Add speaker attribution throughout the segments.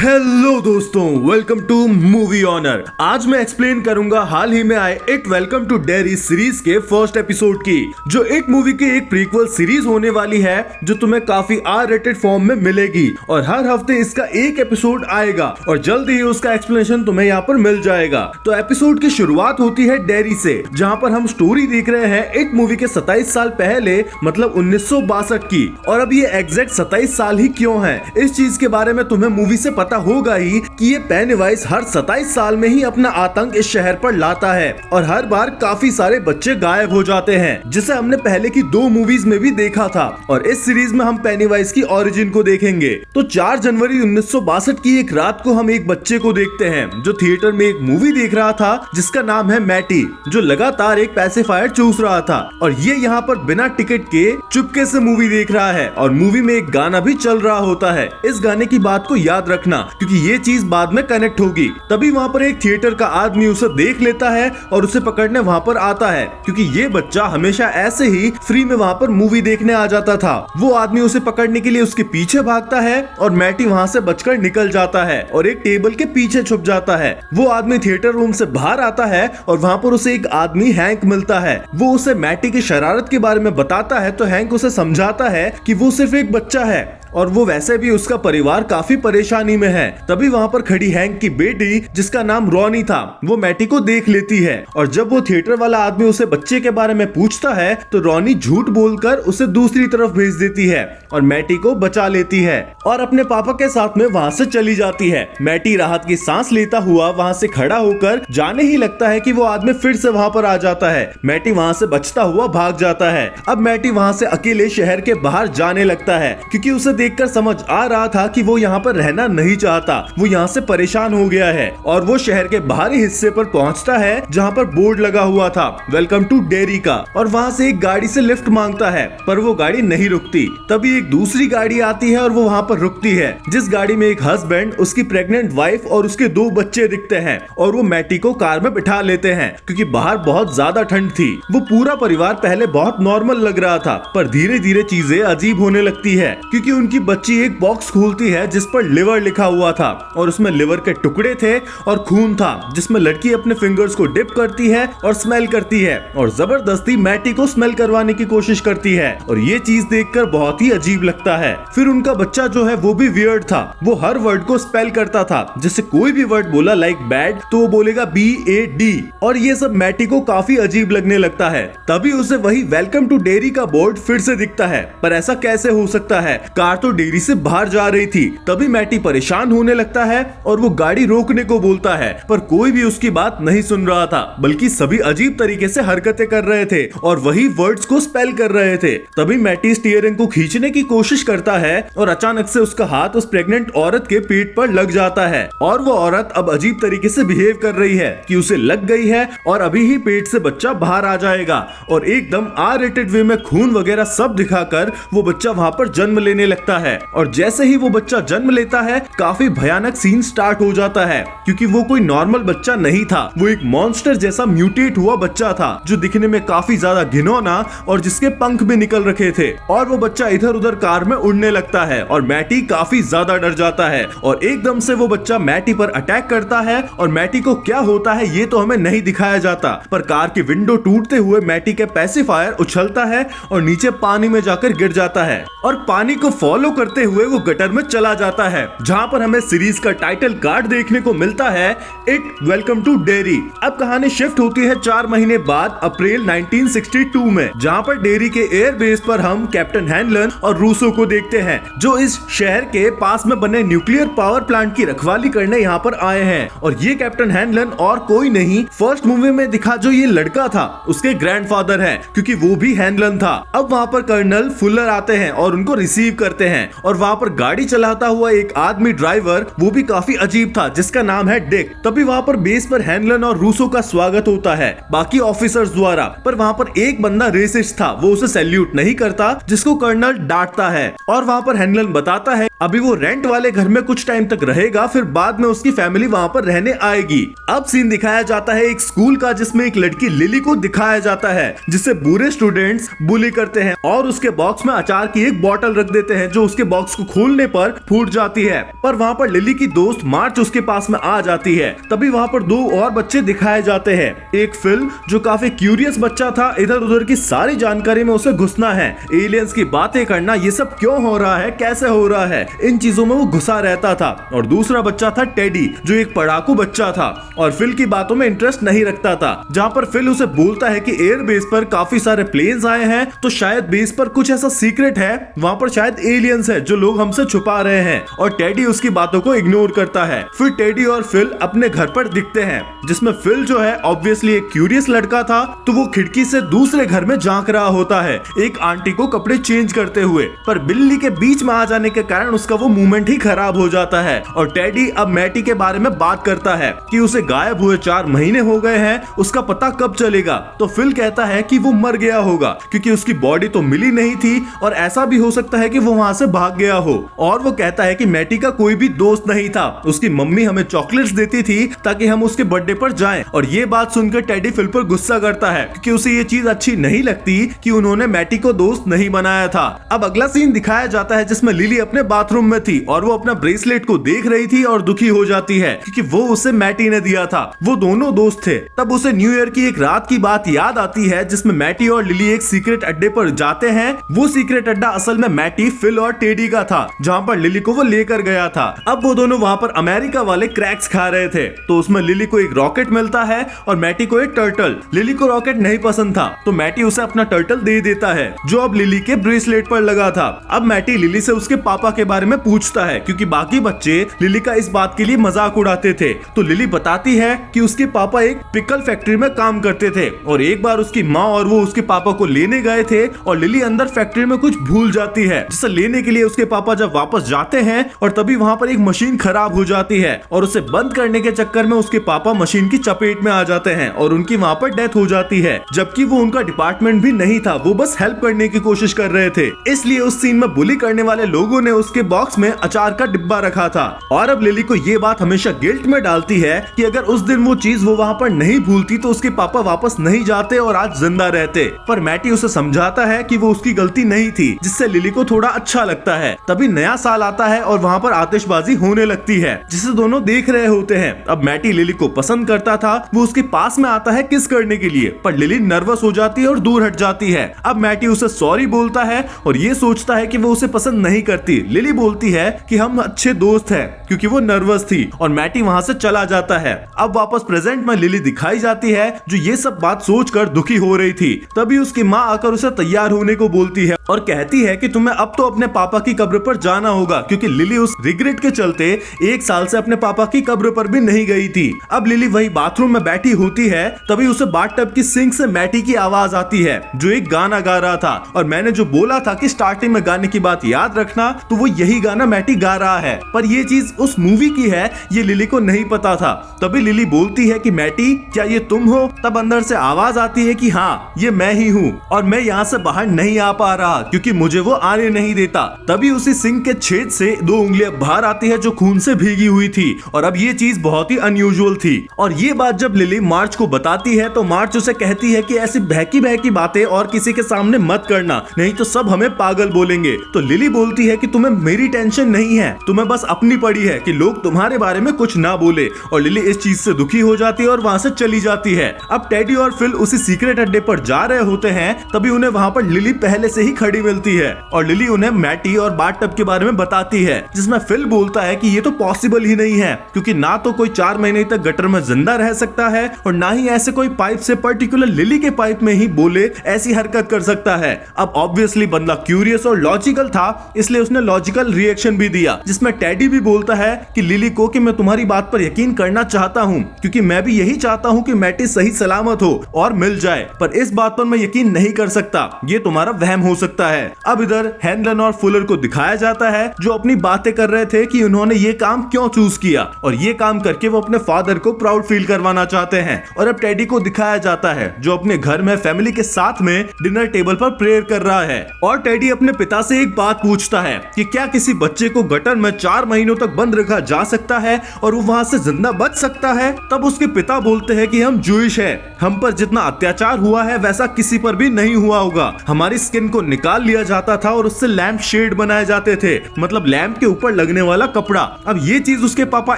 Speaker 1: Hello दोस्तों, welcome two movie honour. आज मैं एक्सप्लेन करूंगा हाल ही में आए it welcome to dairy series के फर्स्ट एपिसोड की, जो इट मूवी की एक प्रीक्वल सीरीज होने वाली है जो तुम्हें काफी आर रेटेड फॉर्म में मिलेगी और हर हफ्ते इसका एक एपिसोड आएगा और जल्दी ही उसका एक्सप्लेनेशन तुम्हें यहाँ पर मिल जाएगा। तो एपिसोड की शुरुआत होती है डेरी से, जहाँ पर हम स्टोरी देख रहे हैं इट मूवी के 27 साल पहले, मतलब 1962 की। और अब ये एग्जैक्ट 27 साल ही क्यों है, इस चीज के बारे में तुम्हें मूवी से पता होगा ही कि ये पेनीवाइज हर 27 साल में ही अपना आतंक इस शहर पर लाता है और हर बार काफी सारे बच्चे गायब हो जाते हैं, जिसे हमने पहले की 2 मूवीज में भी देखा था। और इस सीरीज में हम पेनीवाइज की ओरिजिन को देखेंगे। तो 4 जनवरी 1962 की एक रात को हम एक बच्चे को देखते हैं जो थिएटर में एक मूवी देख रहा था जिसका नाम है मैटी, जो लगातार एक पैसिफायर चूस रहा था। और ये यहाँ पर बिना टिकट के चुपके से मूवी देख रहा है और मूवी में एक गाना भी चल रहा होता है। इस गाने की बात को याद रखना क्योंकि ये चीज बाद में कनेक्ट होगी। तभी वहाँ पर एक थिएटर का आदमी उसे देख लेता है और उसे पकड़ने वहाँ पर आता है, क्योंकि ये बच्चा हमेशा ऐसे ही फ्री में वहाँ पर मूवी देखने आ जाता था। वो आदमी उसे पकड़ने के लिए उसके पीछे भागता है और मैटी वहाँ से बचकर निकल जाता है और एक टेबल के पीछे छुप जाता है। वो आदमी थिएटर रूम से बाहर आता है और वहाँ पर उसे एक आदमी हैंक मिलता है। वो उसे मैटी की शरारत के बारे में बताता है तो हैंक उसे समझाता है कि वो सिर्फ एक बच्चा है और वो वैसे भी उसका परिवार काफी परेशानी में है। तभी वहाँ पर खड़ी हैंक की बेटी, जिसका नाम रॉनी था, वो मैटी को देख लेती है और जब वो थिएटर वाला आदमी उसे बच्चे के बारे में पूछता है तो रॉनी झूठ बोलकर उसे दूसरी तरफ भेज देती है और मैटी को बचा लेती है और अपने पापा के साथ में वहाँ से चली जाती है। मैटी राहत की सांस लेता हुआ वहाँ से खड़ा होकर जाने ही लगता है कि वो आदमी फिर से वहाँ पर आ जाता है। मैटी वहाँ से बचता हुआ भाग जाता है। अब मैटी वहाँ से अकेले शहर के बाहर जाने लगता है, क्योंकि उसे देखकर समझ आ रहा था कि वो यहाँ पर रहना नहीं चाहता, वो यहाँ से परेशान हो गया है। और वो शहर के बाहरी हिस्से पर पहुँचता है जहाँ पर बोर्ड लगा हुआ था वेलकम टू डेरी का, और वहाँ से एक गाड़ी से लिफ्ट मांगता है पर वो गाड़ी नहीं रुकती। तभी एक दूसरी गाड़ी आती है और वो वहाँ पर रुकती है, जिस गाड़ी में एक हस्बैंड, उसकी प्रेग्नेंट वाइफ और उसके 2 बच्चे दिखते हैं और वो मैटी को कार में बिठा लेते हैं क्योंकि बाहर बहुत ज्यादा ठंड थी। वो पूरा परिवार पहले बहुत नॉर्मल लग रहा था पर धीरे धीरे चीजें अजीब होने लगती है, क्योंकि उनकी बच्ची एक बॉक्स खोलती है जिस पर लिवर लिखा हुआ था और उसमें लिवर के टुकड़े थे और खून था, जिसमें लड़की अपने फिंगर्स को डिप करती है और स्मेल करती है और जबरदस्ती मैटी को स्मेल करवाने की कोशिश करती है। और ये चीज देखकर बहुत ही अजीब लगता है। फिर उनका बच्चा जो है वो भी वियर्ड था, वो हर वर्ड को स्पेल करता था, जैसे कोई भी वर्ड बोला लाइक बैड तो वो बोलेगा BAD, और ये सब मैटी को काफी अजीब लगने लगता है। तभी उसे वही वेलकम टू डेरी का बोर्ड फिर से दिखता है, पर ऐसा कैसे हो सकता है, कार तो डेरी से बाहर जा रही थी। तभी मैटी परेशान होने लगता है और वो गाड़ी रोकने को बोलता है, पर कोई भी उसकी बात नहीं सुन रहा था, बल्कि सभी अजीब तरीके से हरकतें कर रहे थे और वही वर्ड्स को स्पेल कर रहे थे। तभी मैटी स्टीयरिंग को खींचने की कोशिश करता है और अचानक से उसका हाथ उस प्रेग्नेंट औरत के पेट पर लग जाता है और वो औरत अब अजीब तरीके से बिहेव कर रही है कि उसे लग गई है और अभी ही पेट से बच्चा बाहर आ जाएगा, और एकदम आर रेटेड वे में खून वगैरह सब दिखाकर वो बच्चा वहाँ पर जन्म लेने लगता है। और जैसे ही वो बच्चा जन्म लेता है काफी भयानक सीन स्टार्ट हो जाता है, क्योंकि वो कोई नॉर्मल बच्चा नहीं था, वो एक मॉन्स्टर जैसा म्यूटेट हुआ बच्चा था जो दिखने में काफी ज्यादा घिनौना और जिसके पंख भी निकल रखे थे। और वो बच्चा इधर उधर कार में उड़ने लगता है और मैटी काफी ज्यादा डर जाता है और एकदम से वो बच्चा मैटी पर अटैक करता है। और मैटी को क्या होता है ये तो हमें नहीं दिखाया जाता, पर कार की विंडो टूटते हुए मैटी के पैसिफायर उछलता है और नीचे पानी में जाकर गिर जाता है और पानी को फॉलो करते हुए वो गटर में चला जाता है, जहाँ पर हमें सीरीज का टाइटल कार्ड देखने को मिलता है इट वेलकम टू डेरी। अब कहानी शिफ्ट होती है 4 महीने बाद अप्रैल 1962 में, जहाँ पर डेरी के एयर बेस पर हम कैप्टन हैनलन और रूसो को देखते हैं, जो इस शहर के पास में बने न्यूक्लियर पावर प्लांट की रखवाली करने यहाँ पर आए हैं। और ये कैप्टन हैनलन और कोई नहीं, फर्स्ट मूवी में दिखा जो ये लड़का था उसके ग्रैंडफादर है, क्योंकि वो भी हैनलन था। अब वहाँ पर कर्नल फुलर आते हैं और उनको रिसीव करते हैं और वहाँ पर गाड़ी चलाता हुआ एक आदमी ड्राइवर, वो भी काफी अजीब था, जिसका नाम है डिक। तभी वहाँ पर बेस पर हैनलन और रूसो का स्वागत होता है बाकी ऑफिसर्स द्वारा, पर वहाँ पर एक बंदा रेसिस्ट था, वो उसे सैल्यूट नहीं करता, जिसको कर्नल डांटता है। और वहाँ पर हैनलन बताता है अभी वो रेंट वाले घर में कुछ टाइम तक रहेगा, फिर बाद में उसकी फैमिली वहाँ पर रहने आएगी। अब सीन दिखाया जाता है एक स्कूल का, जिसमें एक लड़की लिली को दिखाया जाता है जिसे बुरे स्टूडेंट्स बुली करते हैं और उसके बॉक्स में अचार की एक बोतल रख देते हैं जो उसके बॉक्स को खोलने पर फूट जाती है। पर वहाँ पर लिली की दोस्त मार्च उसके पास में आ जाती है। तभी वहाँ पर दो और बच्चे दिखाए जाते हैं। एक फिल जो काफी क्यूरियस बच्चा था, इधर उधर की सारी जानकारी में उसे घुसना है, एलियंस की बातें करना, ये सब क्यों हो रहा है, कैसे हो रहा है, इन चीजों में वो घुसा रहता था। और दूसरा बच्चा था टेडी जो एक पढ़ाकू बच्चा था और फिल की बातों में इंटरेस्ट नहीं रखता था। जहाँ पर फिल उसे बोलता है कि एयर बेस पर काफी सारे प्लेन्स आए हैं, तो शायद बेस पर कुछ ऐसा सीक्रेट है, वहाँ पर शायद एलियंस है जो लोग हमसे छुपा रहे हैं। और टेडी उसकी बातों को इग्नोर करता है। फिर टेडी और फिल अपने घर पर दिखते हैं, जिसमें फिल जो है ऑब्वियसली एक क्यूरियस लड़का था, तो वो खिड़की से दूसरे घर में झांक रहा होता है एक आंटी को कपड़े चेंज करते हुए। पर बिल्ली के बीच में आ जाने के कारण उसका वो मूवमेंट ही खराब हो जाता है। और टेडी अब मैटी के बारे में बात करता है कि उसे गायब हुए 4 महीने हो गए हैं, उसका पता कब चलेगा। तो फिल कहता है कि वो मर गया होगा क्योंकि उसकी बॉडी तो मिली नहीं थी और ऐसा भी हो सकता है कि वो वहां से भाग गया हो। और वो कहता है कि मैटी का कोई भी दोस्त नहीं था, उसकी मम्मी हमें चॉकलेट्स देती थी ताकि हम उसके बर्थडे पर जाएं। और ये बात सुनकर टेडी फिल पर गुस्सा करता है क्योंकि उसे ये चीज अच्छी नहीं लगती कि उन्होंने मैटी को दोस्त नहीं बनाया था। अब अगला सीन दिखाया जाता है जिसमें लिली अपने बाथरूम में थी और वो अपना ब्रेसलेट को देख रही थी और दुखी हो जाती है क्योंकि वो उसे मैटी ने दिया था। वो दोनों दोस्त थे। तब उसे न्यू ईयर की एक रात की बात याद आती है जिसमें मैटी और लिली एक सीक्रेट अड्डे पर जाते हैं। वो सीक्रेट अड्डा असल में मैटी, फिल और टेडी का था, जहाँ पर लिली को वो लेकर गया था। अब वो दोनों वहाँ पर अमेरिका वाले क्रैक्स खा रहे थे, तो उसमें लिली को एक रॉकेट मिलता है और मैटी को एक टर्टल। लिली को रॉकेट नहीं पसंद था, तो मैटी उसे अपना टर्टल दे देता है जो अब लिली के ब्रेसलेट पर लगा था। अब मैटी लिली से उसके पापा के बारे में पूछता है क्योंकि बाकी बच्चे लिली का इस बात के लिए मजाक उड़ाते थे। तो लिली बताती है कि उसके पापा एक पिकल फैक्ट्री में काम करते थे और एक बार उसकी माँ और वो उसके पापा को लेने गए थे और लिली अंदर फैक्ट्री में कुछ भूल जाती है, जिसे लेने के लिए उसके पापा जब वापस जाते हैं और तभी वहाँ पर एक मशीन खराब हो जाती है और उसे बंद करने के चक्कर में उसके पापा मशीन की चपेट में आ जाते हैं और उनकी वहाँ पर डेथ हो जाती है, जबकि वो उनका डिपार्टमेंट भी नहीं था, वो बस हेल्प करने की कोशिश कर रहे थे। इसलिए उस सीन में बुली करने वाले लोगों ने उसके बॉक्स में अचार का डिब्बा रखा था। और अब लिली को ये बात हमेशा गिल्ट में डालती है कि अगर उस दिन वो चीज वो वहाँ पर नहीं भूलती तो उसके पापा वापस नहीं जाते और आज जिंदा रहते। पर मैटी उसे समझाता है कि वो उसकी गलती नहीं थी, जिससे लिली को थोड़ा अच्छा लगता है। तभी नया साल आता है और वहाँ पर आतिशबाजी होने लगती है जिसे दोनों देख रहे होते हैं। अब मैटी लिली को पसंद करता था, वो उसके पास में आता है किस करने के लिए, पर लिली नर्वस हो जाती है और दूर हट जाती है। अब मैटी उसे सॉरी बोलता है और ये सोचता है कि वो उसे पसंद नहीं करती। लिली बोलती है कि हम अच्छे दोस्त हैं क्योंकि वो नर्वस थी और मैटी वहाँ से चला जाता है। अब वापस प्रेजेंट में लिली दिखाई जाती है जो ये सब बात सोचकर दुखी हो रही थी। तभी उसकी माँ आकर उसे तैयार होने को बोलती है और कहती है कि तुम्हें अब तो अपने पापा की कब्र पर जाना होगा, क्योंकि लिली उस रिग्रेट के चलते 1 साल से अपने पापा की कब्र पर भी नहीं गई थी। अब लिली वही बाथरूम में बैठी होती है, तभी उसे बाथटब की सिंक से मैटी की आवाज आती है जो एक गाना गा रहा था। और मैंने जो बोला था कि स्टार्टिंग में गाने की बात याद रखना, तो वो यही गाना मैटी गा रहा है। पर ये चीज उस मूवी की है, ये लिली को नहीं पता था। तभी लिली बोलती है कि मैटी क्या ये तुम हो? तब अंदर से आवाज आती है कि हाँ ये मैं ही हूँ और मैं यहाँ से बाहर नहीं आ पा रहा क्योंकि मुझे वो आने नहीं देता। तभी उसी सिंक के छेद से 2 उंगलियां बाहर आती है जो खून से भीगी हुई थी और अब ये चीज बहुत ही अनयूजुअल थी। और ये बात जब लिली मार्च को बताती है तो मार्च उसे कहती है कि ऐसी बहकी बहकी बातें और किसी के सामने मत करना, नहीं तो सब हमें पागल बोलेंगे। तो लिली बोलती है कि तुम्हें मेरी टेंशन नहीं है, तुम्हें बस अपनी पड़ी है कि लोग तुम्हारे बारे में कुछ ना बोले। और लिली इस चीज से दुखी हो जाती है और वहां से चली जाती है। अब टेडी और फिल उसी सीक्रेट अड्डे पर जा रहे होते हैं, तभी उन्हें वहां पर लिली पहले से ही खड़ी मिलती है और लिली उन्हें मैटी और बाथटब के बारे में बताती है, जिसमें फिल बोलता है कि ये तो पॉसिबल ही नहीं है क्योंकि ना तो कोई 4 महीने तक गटर में जिंदा रह सकता है और ना ही ऐसे कोई पाइप से पर्टिकुलर लिली के पाइप में ही बोले ऐसी हरकत कर सकता है। अब ऑब्वियसली बंदा क्यूरियस और लॉजिकल था, इसलिए उसने लॉजिकल रिएक्शन भी दिया, जिसमें टेडी भी बोलता है कि लिली को कि मैं तुम्हारी बात पर यकीन करना चाहता हूँ क्योंकि मैं भी यही चाहता हूँ कि मैटी सही सलामत हो और मिल जाए, पर इस बात पर मैं यकीन नहीं कर सकता, ये तुम्हारा वहम हो सकता है। अब इधर हैनलन और फुलर को दिखाया जाता है जो अपनी बातें कर रहे थे कि उन्होंने ये काम क्यों चूज किया और ये काम करके वो अपने फादर को प्राउड फील करवाना चाहते हैं। और अब टेडी को दिखाया जाता है जो अपने घर में फैमिली के साथ में डिनर टेबल पर प्रेयर कर रहा है और टेडी अपने पिता से एक बात पूछता है कि क्या किसी बच्चे को गटर में 4 महीनों तक बंद रखा जा सकता है और वो वहां से जिंदा बच सकता है? तब उसके पिता बोलते हैं कि हम जूइश है, हम पर जितना अत्याचार हुआ है वैसा किसी पर भी नहीं हुआ होगा। हमारी स्किन को निकाल लिया जाता था और उससे लैंप शेड बनाए जाते थे, मतलब लैंप के ऊपर लगने वाला कपड़ा। अब ये चीज उसके पापा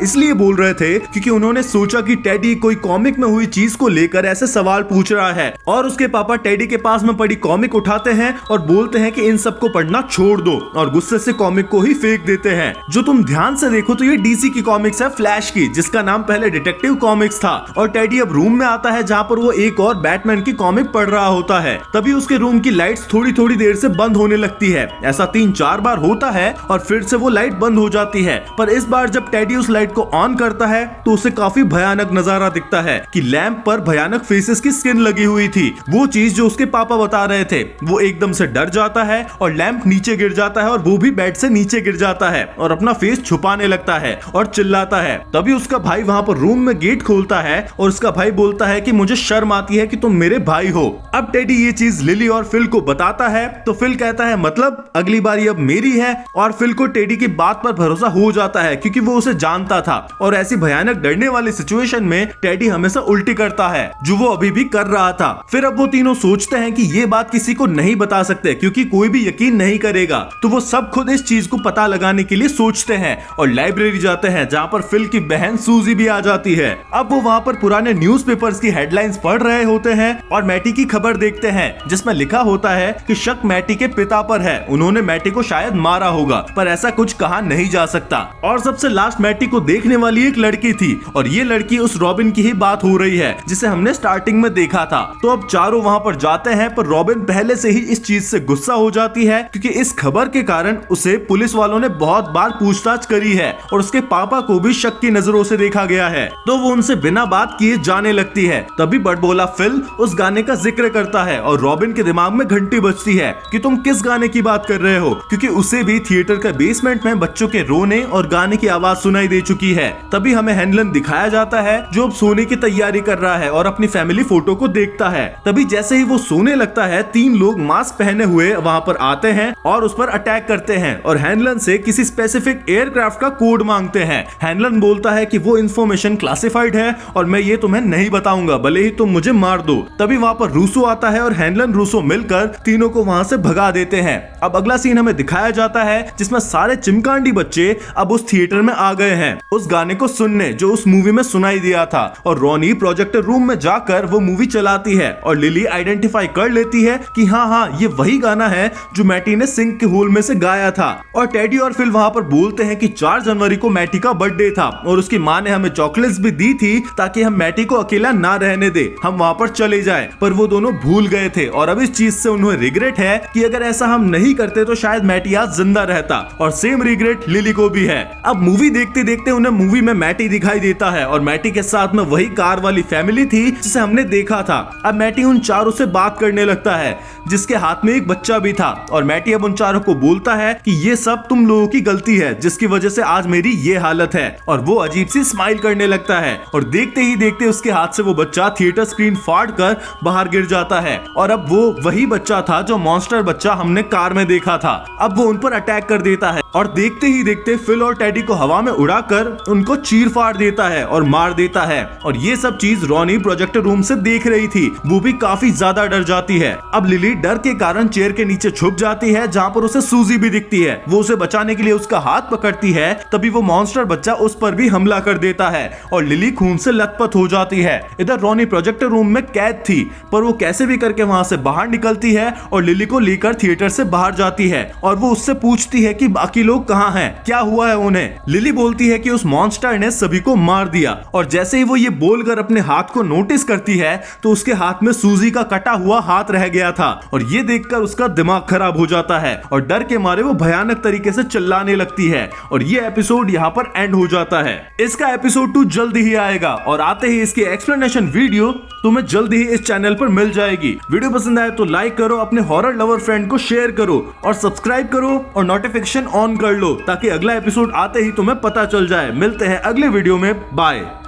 Speaker 1: इसलिए बोल रहे थे क्योंकि उन्होंने सोचा कि टेडी कोई कॉमिक में हुई चीज को लेकर ऐसे सवाल पूछ रहा है, और उसके पापा टेडी के पास में पड़ी कॉमिक उठाते हैं और बोलते हैं कि इन सबको पढ़ना छोड़ दो, और गुस्से से कॉमिक को ही फेंक देते हैं। जो तुम ध्यान से देखो तो ये डीसी की कॉमिक्स है, फ्लैश की, जिसका नाम पहले डिटेक्टिव कॉमिक्स था। और टेडी अब रूम में आता है जहाँ पर वो एक और बैटमैन की कॉमिक पढ़ रहा होता है। तभी उसके रूम की लाइट्स थोड़ी थोड़ी देर से बंद होने लगती है। ऐसा 3-4 बार होता है और फिर से वो लाइट बंद हो जाती है। पर इस बार जब टेडी उस लाइट को ऑन करता है तो उसे काफी भयानक नजारा दिखता है कि लैंप पर भयानक फेसेस की स्किन लगी हुई थी। वो चीज जो उसके पापा बता रहे थे। वो एकदम से डर जाता है और लैंप नीचे गिर जाता है और वो भी बेड से नीचे गिर जाता है और अपना फेस छुपाने लगता है और चिल्लाता है। तभी उसका भाई वहाँ पर रूम में गेट खोलता है और उसका भाई बोलता है कि मुझे शर्म आती है कि तुम मेरे भाई हो। अब टेडी ये चीज लिली और फिल को बताता है तो फिल कहता है मतलब अगली बारी अब मेरी है, और फिल को टेडी की बात पर भरोसा हो जाता है क्योंकि वो उसे जानता था। और ऐसी भयानक डरने वाली सिचुएशन में टेडी हमेशा उल्टी करता है जो वो अभी भी कर रहा था। फिर अब वो तीनों सोचते हैं कि ये बात किसी को नहीं बता सकते क्योंकि कोई भी यकीन नहीं करेगा, तो वो सब खुद इस चीज को पता लगाने के लिए सोचते हैं और लाइब्रेरी जाते हैं जहाँ पर फिल की बहन सूजी भी आ जाती है। अब वो वहाँ पर पुराने न्यूज़पेपर्स की हेडलाइंस पढ़ रहे होते हैं और मैटी की खबर देखते हैं जिसमें लिखा होता है कि शक मैटी के पिता पर है, उन्होंने मैटी को शायद मारा होगा, पर ऐसा कुछ कहा नहीं जा सकता। और सबसे लास्ट मैटी को देखने वाली एक लड़की थी और ये लड़की उस रॉबिन की ही बात हो रही है जिसे हमने स्टार्टिंग में देखा था। तो अब चारों वहाँ पर जाते हैं पर रॉबिन पहले से ही इस चीज से गुस्सा हो जाती है क्योंकि इस खबर के कारण उसे पुलिस वालों ने बहुत बार पूछताछ करी है और उसके पापा को भी शक की नजरों से देखा गया है, तो वो उनसे बिना बात किए जाने लगती है। तभी बड़बोला फिल उस गाने का जिक्र करता है और रॉबिन के दिमाग में घंटी बजती है कि तुम किस गाने की बात कर रहे हो, क्योंकि उसे भी थिएटर के बेसमेंट में बच्चों के रोने और गाने की आवाज सुनाई दे चुकी है। तभी हमें हैनलन दिखाया जाता है जो अब सोने की तैयारी कर रहा है और अपनी फैमिली फोटो को देखता है। तभी जैसे ही वो सोने लगता है 3 लोग मास्क पहने हुए वहाँ पर आते हैं और उस पर अटैक करते हैं और हैनलन से किसी स्पेसिफिक एयरक्राफ्ट का कोड मांगते हैं। हैनलन बोलता है कि वो इन्फॉर्मेशन क्लासिफाइड है और मैं ये तुम्हें नहीं बताऊंगा भले ही तुम मुझे मार दो। तभी वहाँ पर रूसो आता है और हैनलन रूसो मिलकर तीनों को वहाँ से भगा देते हैं। अब अगला सीन हमें दिखाया जाता है जिसमें सारे चिमकांडी बच्चे अब उस थिएटर में आ गए हैं उस गाने को सुनने जो उस मूवी में सुनाई दिया था, और रॉनी प्रोजेक्टर रूम में जाकर वो मूवी चलाती है और लिली आइडेंटिफाई कर लेती है कि हाँ ये वही गाना है जो मैटी ने सिंक के होल में से गाया था। और टेडी और फिल वहाँ पर बोलते हैं कि 4 जनवरी को मैटी का बर्थडे था और उसकी माँ ने हमें चॉकलेट्स भी दी थी ताकि हम मैटी को अकेला ना रहने दे, हम वहाँ पर चले जाएं, पर वो दोनों भूल गए थे और अब इस चीज से उन्हें रिग्रेट है कि अगर ऐसा हम नहीं करते तो शायद मैटी आज जिंदा रहता, और सेम रिग्रेट लिली को भी है। अब मूवी देखते देखते उन्हें मूवी में मैटी दिखाई देता है और मैटी के साथ में वही कार वाली फैमिली थी जिसे हमने देखा था। अब मैटी उन चारों से बात करने लगता है जिसके हाथ में एक बच्चा भी था, और मैटी अब उन चारों को बोलता है कि ये सब तुम लोगों की गलती है जिसकी वजह से आज मेरी ये हालत है, और वो अजीब सी स्माइल करने लगता है और देखते ही देखते उसके हाथ से वो बच्चा थिएटर स्क्रीन फाड़ कर बाहर गिर जाता है। और अब वो वही बच्चा था जो मॉन्स्टर बच्चा हमने कार में देखा था। अब वो उन पर अटैक कर देता है और देखते ही देखते फिल और टेडी को हवा में उड़ाकर उनको चीर फाड़ देता है और मार देता है। और ये सब चीज रॉनी प्रोजेक्टर रूम से देख रही थी, वो भी काफी ज्यादा डर जाती है। अब लिली डर के कारण चेयर के नीचे छुप जाती है जहाँ पर उसे सूजी भी दिखती है। वो उसे बचाने के लिए उसका हाथ पकड़ती है, तभी वो मॉन्स्टर बच्चा उस पर भी हमला कर देता है और लिली खून से लथपथ हो जाती है। इधर रॉनी प्रोजेक्टर रूम में कैद थी, पर वो कैसे भी करके वहाँ से बाहर निकलती है और लिली को लेकर थिएटर से बाहर जाती है और वो उससे पूछती है कि बाकी लोग कहाँ हैं, क्या हुआ है उन्हें। लिली बोलती है कि उस मॉन्स्टर ने सभी को मार दिया, और जैसे ही वो ये बोलकर अपने हाथ को नोटिस करती है तो उसके हाथ में सूजी का कटा हुआ हाथ रह गया था, और ये देखकर उसका दिमाग खराब हो जाता है और डर के मारे वो भयानक तरीके से चिल्लाने लगती है। और ये एपिसोड यहाँ पर एंड हो जाता है। इसका एपिसोड 2 जल्दी ही आएगा और आते ही इसकी एक्सप्लेनेशन वीडियो तुम्हें जल्दी ही इस चैनल पर मिल जाएगी। वीडियो पसंद आए तो लाइक करो, अपने हॉरर लवर फ्रेंड को शेयर करो और सब्सक्राइब करो और नोटिफिकेशन ऑन कर लो ताकि अगला एपिसोड आते ही तुम्हें पता चल जाए। मिलते हैं अगले वीडियो में, बाय।